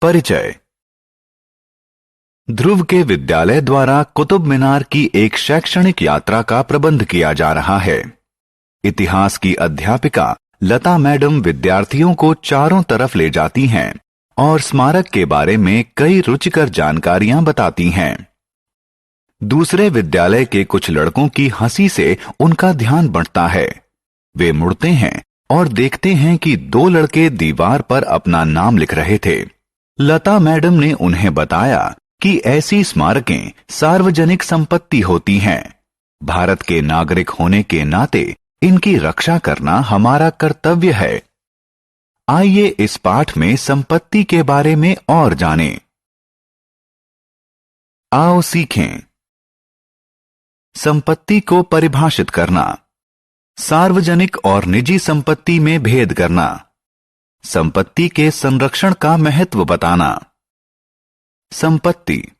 परिचय। ध्रुव के विद्यालय द्वारा कुतुब मीनार की एक शैक्षणिक यात्रा का प्रबंध किया जा रहा है। इतिहास की अध्यापिका लता मैडम विद्यार्थियों को चारों तरफ ले जाती हैं और स्मारक के बारे में कई रुचिकर जानकारियां बताती हैं। दूसरे विद्यालय के कुछ लड़कों की हंसी से उनका ध्यान बंटता है। वे मुड़ते हैं और देखते हैं कि दो लड़के दीवार पर अपना नाम लिख रहे थे। लता मैडम ने उन्हें बताया कि ऐसी स्मारकें सार्वजनिक संपत्ति होती हैं। भारत के नागरिक होने के नाते इनकी रक्षा करना हमारा कर्तव्य है। आइए इस पाठ में संपत्ति के बारे में और जानें। आओ सीखें। संपत्ति को परिभाषित करना, सार्वजनिक और निजी संपत्ति में भेद करना, संपत्ति के संरक्षण का महत्व बताना। संपत्ति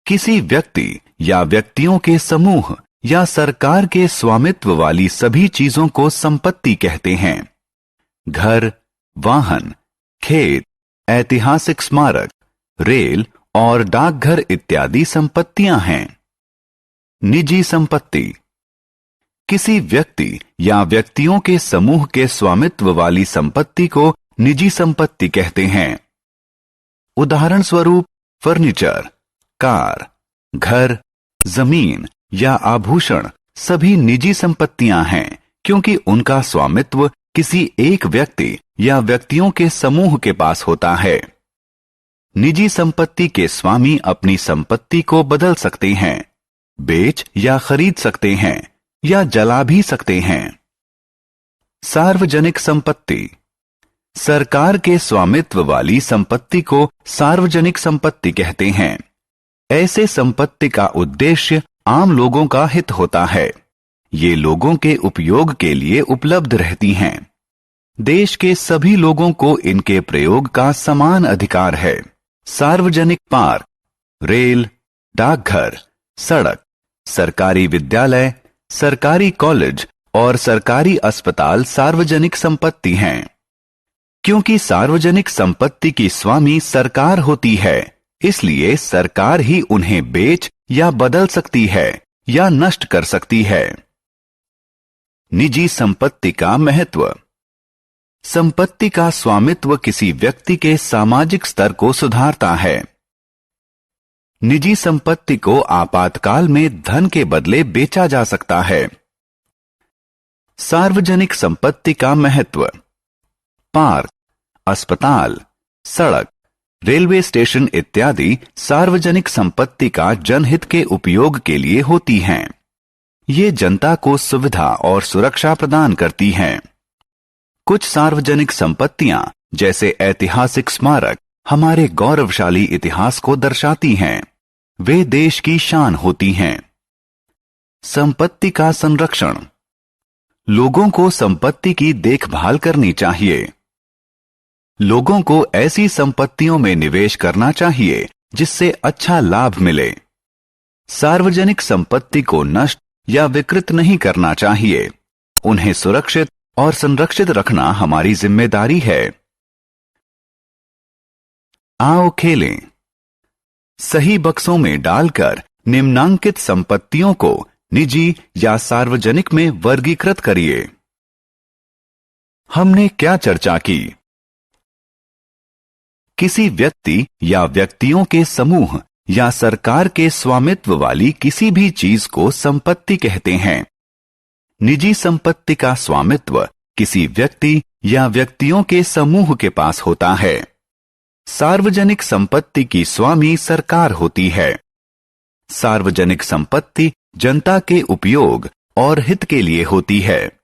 किसी व्यक्ति या व्यक्तियों के समूह या सरकार के स्वामित्व वाली सभी चीजों को संपत्ति कहते हैं। घर, वाहन, खेत, ऐतिहासिक स्मारक, रेल और डाकघर इत्यादि संपत्तियां हैं। निजी संपत्ति किसी व्यक्ति या व्यक्तियों के समूह के स्वामित्व वाली संपत्ति को निजी संपत्ति कहते हैं। उदाहरण स्वरूप फर्नीचर, कार, घर, जमीन या आभूषण सभी निजी संपत्तियां हैं क्योंकि उनका स्वामित्व किसी एक व्यक्ति या व्यक्तियों के समूह के पास होता है। निजी संपत्ति के स्वामी अपनी संपत्ति को बदल सकते हैं, बेच या खरीद सकते हैं या जला भी सकते हैं। सार्वजनिक संपत्ति सरकार के स्वामित्व वाली संपत्ति को सार्वजनिक संपत्ति कहते हैं। ऐसे संपत्ति का उद्देश्य आम लोगों का हित होता है। ये लोगों के उपयोग के लिए उपलब्ध रहती हैं। देश के सभी लोगों को इनके प्रयोग का समान अधिकार है। सार्वजनिक पार्क, रेल, डाकघर, सड़क, सरकारी विद्यालय, सरकारी कॉलेज और सरकारी अस्पताल सार्वजनिक संपत्ति हैं। क्योंकि सार्वजनिक संपत्ति की स्वामी सरकार होती है, इसलिए सरकार ही उन्हें बेच या बदल सकती है या नष्ट कर सकती है। निजी संपत्ति का महत्व संपत्ति का स्वामित्व किसी व्यक्ति के सामाजिक स्तर को सुधारता है। निजी संपत्ति को आपातकाल में धन के बदले बेचा जा सकता है। सार्वजनिक संपत्ति का महत्व पार्क, अस्पताल, सड़क, रेलवे स्टेशन इत्यादि सार्वजनिक संपत्ति का जनहित के उपयोग के लिए होती हैं। ये जनता को सुविधा और सुरक्षा प्रदान करती हैं। कुछ सार्वजनिक संपत्तियां जैसे ऐतिहासिक स्मारक हमारे गौरवशाली इतिहास को दर्शाती हैं। वे देश की शान होती हैं। संपत्ति का संरक्षण लोगों को संपत्ति की देखभाल करनी चाहिए। लोगों को ऐसी संपत्तियों में निवेश करना चाहिए जिससे अच्छा लाभ मिले। सार्वजनिक संपत्ति को नष्ट या विकृत नहीं करना चाहिए। उन्हें सुरक्षित और संरक्षित रखना हमारी जिम्मेदारी है। आओ खेलें। सही बक्सों में डालकर निम्नांकित संपत्तियों को निजी या सार्वजनिक में वर्गीकृत करिए। हमने क्या चर्चा की? किसी व्यक्ति या व्यक्तियों के समूह या सरकार के स्वामित्व वाली किसी भी चीज को संपत्ति कहते हैं। निजी संपत्ति का स्वामित्व किसी व्यक्ति या व्यक्तियों के समूह के पास होता है। सार्वजनिक संपत्ति की स्वामी सरकार होती है। सार्वजनिक संपत्ति जनता के उपयोग और हित के लिए होती है।